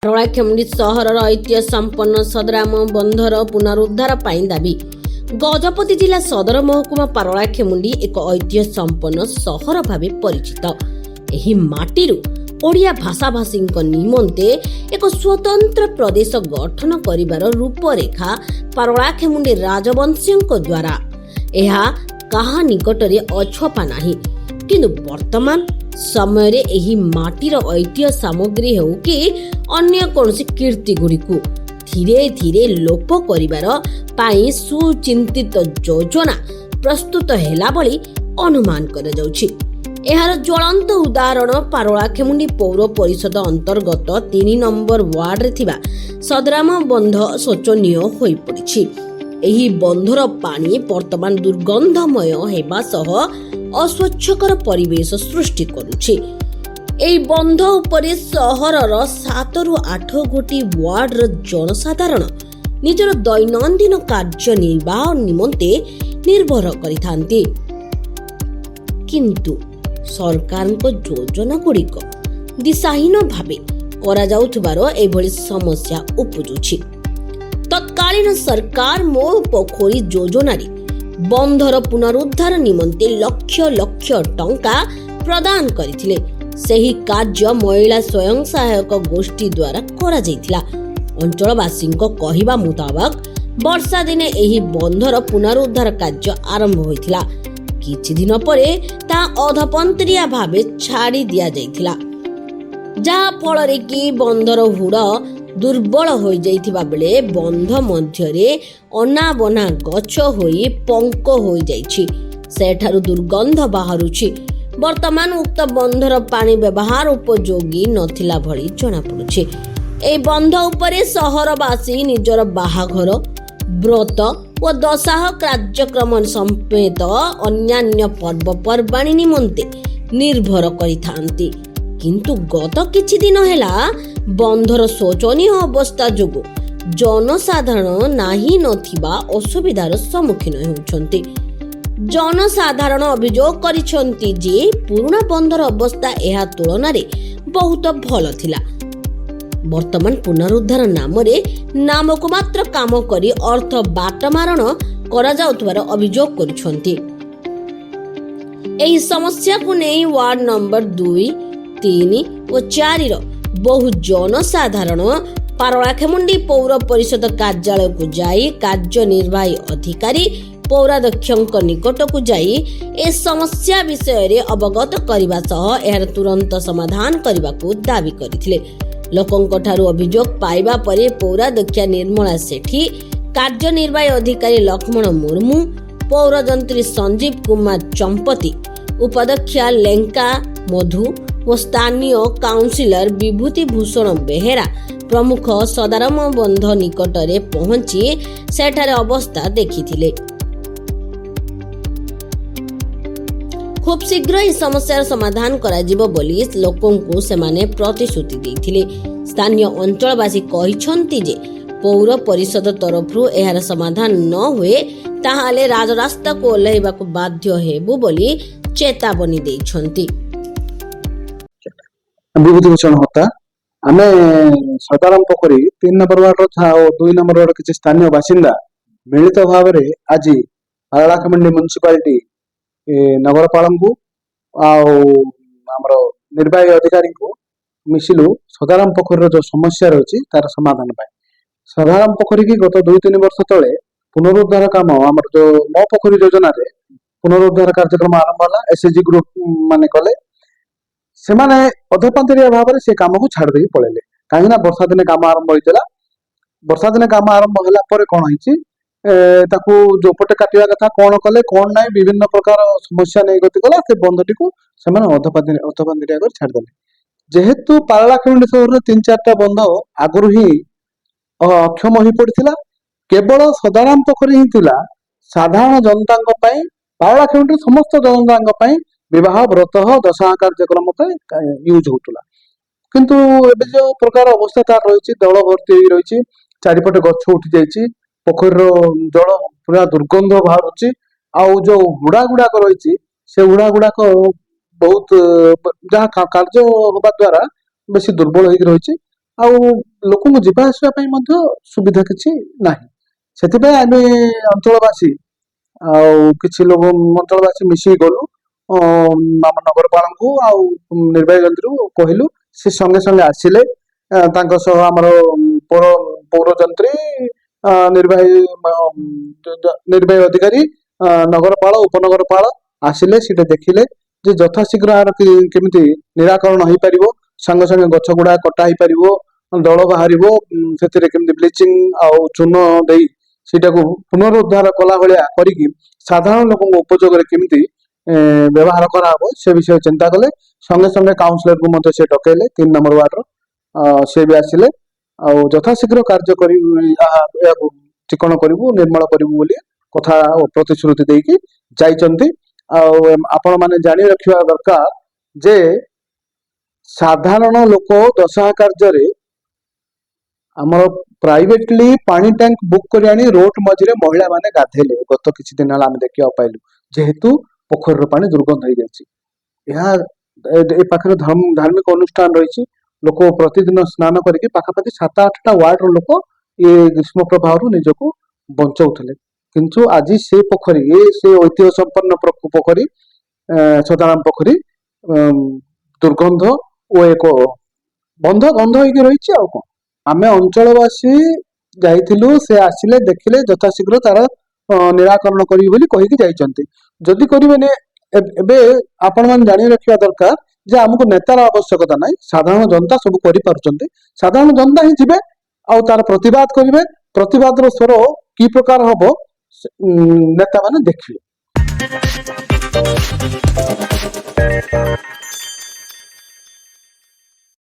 ପାରଳାଖେମୁଣ୍ଡି ସହରର ଐତିହ୍ୟ ସମ୍ପନ୍ନ ସଦରାମ ବନ୍ଧର ପୁନରୁଦ୍ଧାର ପାଇଁ ଦାବି। ଗଜପତି ଜିଲ୍ଲା ସଦର ମହକୁମା ପାରଳାଖେମୁଣ୍ଡି ଏକ ଐତିହ୍ୟ ସମ୍ପନ୍ନ ସହର ଭାବେ ପରିଚିତ। ଏହି ମାଟିରୁ ଓଡ଼ିଆ ଭାଷାଭାଷୀଙ୍କ ନିମନ୍ତେ ଏକ ସ୍ୱତନ୍ତ୍ର ପ୍ରଦେଶ ଗଠନ କରିବାର ରୂପରେଖା ପାରଳାଖେମୁଣ୍ଡି ରାଜବଂଶୀୟଙ୍କ ଦ୍ୱାରା। ଏହା କାହା ନିକଟରେ ଅଛପା ନାହିଁ, କିନ୍ତୁ ବର୍ତ୍ତମାନ ସମୟରେ ଏହି ମାଟିର ଐତିହ୍ୟ ସାମଗ୍ରୀ ହେଉ କି ଅନ୍ୟ କୌଣସି କୀର୍ତ୍ତି ଗୁଡ଼ିକୁ ଧୀରେ ଧୀରେ ଲୋପ କରିବାର ପାଇଁ ସୁଚିନ୍ତିତ ଯୋଜନା ପ୍ରସ୍ତୁତ ହେଲା ଭଳି ଅନୁମାନ କରାଯାଉଛି। ଏହାର ଜ୍ୱଳନ୍ତ ଉଦାହରଣ ପାରଳାଖେମୁଣ୍ଡି ପୌର ପରିଷଦ ଅନ୍ତର୍ଗତ 3 ନମ୍ବର ୱାର୍ଡରେ ଥିବା ସଦରାମ ବନ୍ଧ ଶୋଚନୀୟ ହୋଇପଡ଼ିଛି। ଏହି ବନ୍ଧର ପାଣି ବର୍ତ୍ତମାନ ଦୁର୍ଗନ୍ଧମୟ ହେବା ସହ ଅସ୍ୱଚ୍ଛକର ପରିବେଶ ସୃଷ୍ଟି କରୁଛି। ଏହି ବନ୍ଧ ଉପରେ ସହରର 7ରୁ 8 ଗୋଟି ୱାର୍ଡର ଜନସାଧାରଣ ନିଜର ଦୈନନ୍ଦିନ କାର୍ଯ୍ୟ ନିର୍ବାହ ନିମନ୍ତେ ନିର୍ଭର କରିଥାନ୍ତି, କିନ୍ତୁ ସରକାରଙ୍କ ଯୋଜନା ଗୁଡ଼ିକ ଦିଶାହୀନ ଭାବେ କରାଯାଉଥିବାର ଏଭଳି ସମସ୍ୟା ଉପୁଜୁଛି। ତତ୍କାଳୀନ ସରକାର ମୋ ପୋଖରୀ ଯୋଜନାରେ ବନ୍ଧର ପୁନରୁଦ୍ଧାର ନିମନ୍ତେ ଲକ୍ଷ ଲକ୍ଷ ଟଙ୍କା ପ୍ରଦାନ କରିଥିଲେ। ସେହି କାର୍ଯ୍ୟ ମହିଳା ସ୍ୱୟଂ ସହାୟକ ଗୋଷ୍ଠୀ ଦ୍ୱାରା କରାଯାଇଥିଲା। ଅଞ୍ଚଳବାସୀଙ୍କ କହିବା ମୁତାବକ ବର୍ଷା ଦିନେ ଏହି ବନ୍ଧର ପୁନରୁଦ୍ଧାର କାର୍ଯ୍ୟ ଆରମ୍ଭ ହୋଇଥିଲା। କିଛି ଦିନ ପରେ ତାହା ଅଧପନ୍ତରିଆ ଭାବେ ଛାଡ଼ି ଦିଆଯାଇଥିଲା, ଯାହା ଫଳରେ କି ବନ୍ଧର ହୁଡ଼ ଦୁର୍ବଳ ହୋଇଯାଇଥିବା ବେଳେ ବନ୍ଧ ମଧ୍ୟରେ ଅନାବନା ଗଛ ହୋଇ ପଙ୍କ ହୋଇଯାଇଛି। ସେଠାରୁ ଦୁର୍ଗନ୍ଧ ବାହାରୁଛି। ବର୍ତ୍ତମାନ ଉକ୍ତ ବନ୍ଧର ପାଣି ବ୍ୟବହାର ଉପଯୋଗୀ ନଥିଲା ଭଳି ଜଣାପଡ଼ୁଛି। ଏହି ବନ୍ଧ ଉପରେ ସହରବାସୀ ନିଜର ବାହାଘର, ବ୍ରତ ଓ ଦଶାହ କାର୍ଯ୍ୟକ୍ରମ ସମେତ ଅନ୍ୟାନ୍ୟ ପର୍ବପର୍ବାଣୀ ନିମନ୍ତେ ନିର୍ଭର କରିଥାନ୍ତି, କିନ୍ତୁ ଗତ କିଛି ଦିନ ହେଲା ବନ୍ଧର ଶୋଚନୀୟ ଅବସ୍ଥା ଯୋଗୁଁ ଜନସାଧାରଣ ନାହିଁ ନଥିବା ଅସୁବିଧାର ସମ୍ମୁଖୀନ ହେଉଛନ୍ତି। ଜନସାଧାରଣ ଅଭିଯୋଗ କରିଛନ୍ତି ଯେ ପୁରୁଣା ବନ୍ଧର ଅବସ୍ଥା ଏହା ତୁଳନାରେ ବହୁତ ଭଲ ଥିଲା। ବର୍ତ୍ତମାନ ପୁନରୁଦ୍ଧାର ନାମରେ ନାମକୁ ମାତ୍ର କାମ କରି ଅର୍ଥ ବାଟମାରଣ କରାଯାଉଥିବାର ଅଭିଯୋଗ କରୁଛନ୍ତି। ଏହି ସମସ୍ୟାକୁ ନେଇ ୱାର୍ଡ ନମ୍ବର 2, 3 ଓ 4ର ବହୁ ଜନସାଧାରଣ ପାରଳାଖେମୁଣ୍ଡି ପୌର ପରିଷଦ କାର୍ଯ୍ୟାଳୟକୁ ଯାଇ କାର୍ଯ୍ୟନିର୍ବାହୀ ଅଧିକାରୀ ପୌରାଧ୍ୟକ୍ଷଙ୍କ ନିକଟକୁ ଯାଇ ଏ ସମସ୍ୟା ବିଷୟରେ ଅବଗତ କରିବା ସହ ଏହାର ତୁରନ୍ତ ସମାଧାନ କରିବାକୁ ଦାବି କରିଥିଲେ। ଲୋକଙ୍କ ଠାରୁ ଅଭିଯୋଗ ପାଇବା ପରେ ପୌରାଧ୍ୟକ୍ଷା ନିର୍ମଳା ସେଠୀ, କାର୍ଯ୍ୟନିର୍ବାହୀ ଅଧିକାରୀ ଲକ୍ଷ୍ମଣ ମୁର୍ମୁ, ପୌରଯନ୍ତ୍ରୀ ସଞ୍ଜୀବ କୁମାର ଚମ୍ପତି, ଉପାଧ୍ୟକ୍ଷା ଲେଙ୍କା ମଧୁ ଓ ସ୍ଥାନୀୟ କାଉନ୍ସିଲର ବିଭୂତି ଭୂଷଣ ବେହେରା ପ୍ରମୁଖ ସଦାରାମ ବନ୍ଧ ନିକଟରେ ପହଞ୍ଚି ସେଠାରେ ଅବସ୍ଥା ଦେଖିଥିଲେ। ଖୁବ୍ ଶୀଘ୍ର ଏହି ସମସ୍ୟାର ସମାଧାନ କରାଯିବ ବୋଲି ଲୋକଙ୍କୁ ସେମାନେ ପ୍ରତିଶ୍ରୁତି ଦେଇଥିଲେ। ସ୍ଥାନୀୟ ଅଞ୍ଚଳବାସୀ କହିଛନ୍ତି ଯେ ପୌର ପରିଷଦ ତରଫରୁ ଏହାର ସମାଧାନ ନ ହୁଏ ତାହେଲେ ରାଜରାସ୍ତାକୁ ଓହ୍ଲାଇବାକୁ ବାଧ୍ୟ ହେବୁ ବୋଲି ଚେତାବନୀ ଦେଇଛନ୍ତି। ବିଭୂତି ଭୂଷଣ ହତା ଆମେ ସଦାରାମ ପୋଖରୀ 3 ନମ୍ବର ୱାର୍ଡର ଓ 2 ନମ୍ବର ୱାର୍ଡର କିଛି ସ୍ଥାନୀୟ ବାସିନ୍ଦା ମିଳିତ ଭାବରେ ଆଜି ପାରଳାଖେମୁଣ୍ଡି ମ୍ୟୁନିସିପାଲିଟି ନଗରପାଳଙ୍କୁ ଆଉ ଆମର ନିର୍ବାହୀ ଅଧିକାରୀଙ୍କୁ ମିଶିଲୁ ସଦାରାମ ପୋଖରୀର ଯୋଉ ସମସ୍ୟା ରହିଛି ତାର ସମାଧାନ ପାଇଁ। ସଦାରାମ ପୋଖରୀ କି ଗତ 2-3 ବର୍ଷ ତଳେ ପୁନରୁଦ୍ଧାର କାମ ଆମର ଯୋଉ ମୋ ପୋଖରୀ ଯୋଜନାରେ ପୁନରୁଦ୍ଧାର କାର୍ଯ୍ୟକ୍ରମ ଆରମ୍ଭ ହେଲା। SHG ଗ୍ରୁପ ମାନେ କଲେ, ସେମାନେ ଅଧପନ୍ତରିଆ ଭାବରେ ସେ କାମକୁ ଛାଡ଼ି ଦେଇକି ପଳେଇଲେ। କାହିଁକି ନା ବର୍ଷା ଦିନେ କାମ ଆରମ୍ଭ ହେଇଥିଲା। ବର୍ଷା ଦିନେ କାମ ଆରମ୍ଭ ହେଲା ପରେ କଣ ହେଇଛି, ତାକୁ ଯୋଉପଟେ କାଟିବା କଥା କଣ କଲେ କଣ ନାହିଁ ବିଭିନ୍ନ ପ୍ରକାର ସମସ୍ୟା ନେଇ ଗତି କଲା। ସେ ବନ୍ଧଟିକୁ ସେମାନେ ଅଧପନ୍ତରିଆ କରି ଛାଡ଼ିଦେଲେ। ଯେହେତୁ ପାରଳାଖେମୁଣ୍ଡି ସହରରେ 3-4ଟା ବନ୍ଧ ଆଗରୁ ହିଁ ଅକ୍ଷମ ହୋଇପଡ଼ିଥିଲା, କେବଳ ସଦାରାମ ପୋଖରୀ ହିଁ ଥିଲା ସାଧାରଣ ଜନତାଙ୍କ ପାଇଁ, ପାରଳାଖେମୁଣ୍ଡିର ସମସ୍ତ ଜନତାଙ୍କ ପାଇଁ ବିବାହ, ବ୍ରତ, ଦଶାହ କାର୍ଯ୍ୟକ୍ରମ ପାଇଁ ୟୁଜ ହଉଥିଲା। କିନ୍ତୁ ଏବେ ଯୋଉ ପ୍ରକାର ଅବସ୍ଥା ତାର ରହିଛି, ଦଳ ଭର୍ତ୍ତି ହେଇ ରହିଛି, ଚାରିପଟେ ଗଛ ଉଠି ଯାଇଛି, ପୋଖରୀର ଜଳ ପୁରା ଦୁର୍ଗନ୍ଧ ବାହାରୁଛି। ଆଉ ଯୋଉ ହୁଡା ଗୁଡାକ ରହିଛି ସେ ହୁଡା ଗୁଡାକ ବହୁତ ଯାହା କାର୍ଯ୍ୟ ହବା ଦ୍ୱାରା ବେଶୀ ଦୁର୍ବଳ ହେଇକି ରହିଛି। ଆଉ ଲୋକଙ୍କୁ ଯିବା ଆସିବା ପାଇଁ ମଧ୍ୟ ସୁବିଧା କିଛି ନାହିଁ। ସେଥିପାଇଁ ଆମେ ଅଞ୍ଚଳବାସୀ ଆଉ କିଛି ଲୋକ ଅଞ୍ଚଳବାସୀ ମିଶିକି ଗଲୁ, ଆମ ନଗରପାଳଙ୍କୁ ଆଉ ନିର୍ବାହୀ ଯନ୍ତ୍ରୀକୁ କହିଲୁ। ସେ ସଙ୍ଗେ ସଙ୍ଗେ ଆସିଲେ, ତାଙ୍କ ସହ ଆମର ପୌର ପୌର ଯନ୍ତ୍ରୀ, ନିର୍ବାହୀ ନିର୍ବାହୀ ଅଧିକାରୀ, ନଗରପାଳ ଉପନଗରପାଳ ଆସିଲେ। ସେଟା ଦେଖିଲେ ଯେ ଯଥାଶୀଘ୍ର ଆର କେମିତି ନିରାକରଣ ହେଇପାରିବ, ସାଙ୍ଗେ ସାଙ୍ଗେ ଗଛ ଗୁଡା କଟା ହେଇପାରିବ, ଦଳ ବାହାରିବ, ସେଥିରେ କେମିତି ବ୍ଲିଚିଂ ଆଉ ଚୂନ ଦେଇ ସେଇଟାକୁ ପୁନରୁଦ୍ଧାର କଲା ଭଳିଆ କରିକି ସାଧାରଣ ଲୋକଙ୍କ ଉପଯୋଗରେ କେମିତି ବ୍ୟବହାର କରାହବ ସେ ବିଷୟରେ ଚିନ୍ତା କଲେ। ସଙ୍ଗେ ସଙ୍ଗେ କାଉନସିଲରକୁ ମଧ୍ୟ ସେ ଡକେଇଲେ, 3 ନମ୍ବର ୱାର୍ଡର ସେ ବି ଆସିଲେ। ଆଉ ଯଥାଶୀଘ୍ର କାର୍ଯ୍ୟ କରି ଏହାକୁ ଚିକଣ କରିବୁ, ନିର୍ମଳ କରିବୁ ବୋଲି କଥା ଓ ପ୍ରତିଶ୍ରୁତି ଦେଇକି ଯାଇଛନ୍ତି। ଆଉ ଆପଣ ମାନେ ଜାଣି ରଖିବା ଦରକାର ଯେ ସାଧାରଣ ଲୋକ ଦଶା କାର୍ଯ୍ୟରେ ଆମର ପ୍ରାଇଭେଟଲି ପାଣି ଟ୍ୟାଙ୍କ ବୁକ୍ କରି ଆଣି ରୋଡ ମଝିରେ ମହିଳା ମାନେ ଗାଧେଇଲେ। ଗତ କିଛି ଦିନ ହେଲା ଆମେ ଦେଖିବାକୁ ପାଇଲୁ, ଯେହେତୁ ପୋଖରୀର ପାଣି ଦୁର୍ଗନ୍ଧ ହେଇଯାଇଛି। ଏହା ଏ ପାଖରେ ଧାର୍ମିକ ଅନୁଷ୍ଠାନ ରହିଛି। ଲୋକ ପ୍ରତିଦିନ ସ୍ନାନ କରିକି ପାଖାପାଖି 7-8ଟା ୱାର୍ଡର ଲୋକ ଏ ଗ୍ରୀଷ୍ମ ପ୍ରବାହରୁ ନିଜକୁ ବଞ୍ଚଉଥିଲେ। କିନ୍ତୁ ଆଜି ସେ ପୋଖରୀ, ସେ ଐତିହ୍ୟ ସମ୍ପନ୍ନ ପୋଖରୀ, ସଦାରାମ ପୋଖରୀ ଦୁର୍ଗନ୍ଧ ଓ ଏକ ବନ୍ଧ ହେଇକି ରହିଛି। ଆଉ କଣ, ଆମେ ଅଞ୍ଚଳବାସୀ ଯାଇଥିଲୁ, ସେ ଆସିଲେ, ଦେଖିଲେ, ଯଥାଶୀଘ୍ର ତାର ନିରାକରଣ କରିବି ବୋଲି କହିକି ଯାଇଛନ୍ତି। ଯଦି କରିବେନି, ଏବେ ଆପଣ ମାନେ ଜାଣି ରଖିବା ଦରକାର ଯେ ଆମକୁ ନେତାର ଆବଶ୍ୟକତା ନାହିଁ, ସାଧାରଣ ଜନତା ସବୁ କରିପାରୁଛନ୍ତି। ସାଧାରଣ ଜନତା ହିଁ ଯିବେ ଆଉ ତାର ପ୍ରତିବାଦ କରିବେ। ପ୍ରତିବାଦର ସ୍ୱର କି ପ୍ରକାର ହବ ନେତା ମାନେ ଦେଖିବେ।